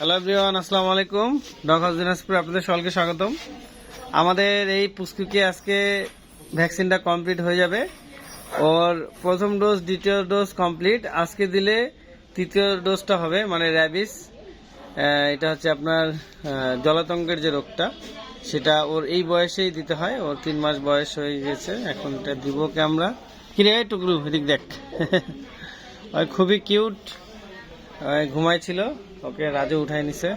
Hello everyone, আসসালামু আলাইকুম। Dog house Dinajpur আপনাদের সকলকে স্বাগতম। আমাদের এই পুস্কুকে আজকে ভ্যাকসিনটা কমপ্লিট হয়ে যাবে। ওর প্রথম ডোজ দ্বিতীয় ডোজ কমপ্লিট, আজকে দিলে তৃতীয় ডোজটা হবে, মানে র্যাবিস। এটা হচ্ছে আপনার জলাতঙ্কের যে রোগটা, সেটা ওর এই বয়সেই দিতে হয়। ওর 3 মাস বয়স হয়ে গেছে, এখন এটা দিব কে আমরা। কিরে টুকরু, এদিক দেখ। ওই খুবই কিউট, ঘুমাইছিল, ওকে রাজু উঠাই নিছে,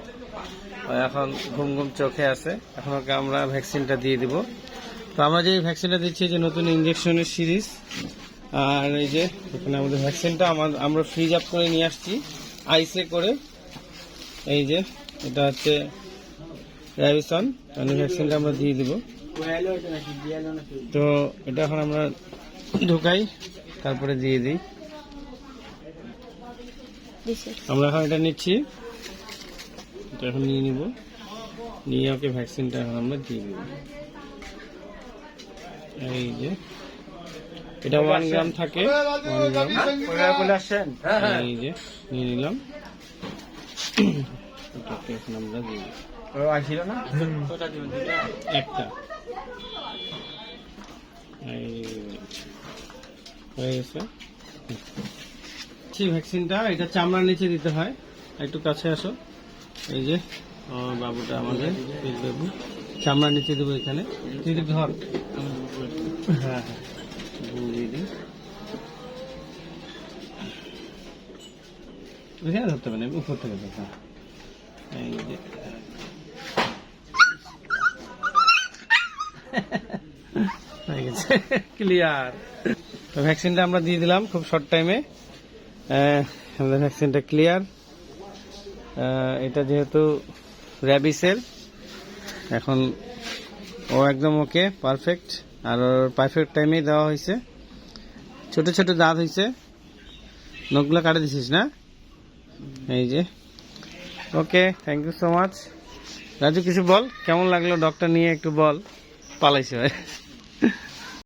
এখন ঘুম ঘুম চোখে আছে। এখন ওকে আমরা ভ্যাকসিনটা দিয়ে দিব। তো আমরা যে ভ্যাকসিনটা দিচ্ছি যে নতুন ইঞ্জেকশনের সিরিজ, আর এই যে এখানে আমাদের ভ্যাকসিনটা আমরা ফ্রিজ আপ করে নিয়ে আসছি আইসে করে। এই যে এটা হচ্ছে র্যাবিসন, মানে ভ্যাকসিনটা আমরা দিয়ে দিব। তো এটা এখন আমরা ঢুকাই, তারপরে দিয়ে দিই। আমরা এখন এটা নিচ্ছি, এটা এখন নিয়ে নিব, নিয়ে ওকে ভ্যাকসিনটা এখন আমরা দিয়ে দিব। এই যে এটা 1 গ্রাম থাকে, 1 গ্রাম। এই যে নিয়ে নিলাম, এটাকে এখন আমরা দিয়ে দিব একটা। হয়ে গেছে ভ্যাকসিনটা। এটা চামড়ার নিচে দিতে হয়, একটু কাছে আসো। এই যে বাবুটা আমাদের বাবু, চামড়ার নিচে দেবো এখানে। ধর, হ্যাঁ দিয়ে দিই, এখানে ধরতে পারেন, উপর থেকে ধরতে। এই যে হয়ে গেছে, ক্লিয়ার। তো ভ্যাকসিনটা আমরা দিয়ে দিলাম খুব শর্ট টাইমে। আমাদের ভ্যাকসিনটা ক্লিয়ার। এটা যেহেতু র্যাবিসের, এখন ও একদম ওকে পারফেক্ট, আর ওর পারফেক্ট টাইমেই দেওয়া হয়েছে। ছোট ছোট দাঁত হয়েছে, নখগুলো কাটে দিছিস না? এই যে okay, thank you so much. Raju কিছু বল, কেমন লাগলো ডগটা নিয়ে একটু বল। পালাইছে ভাই।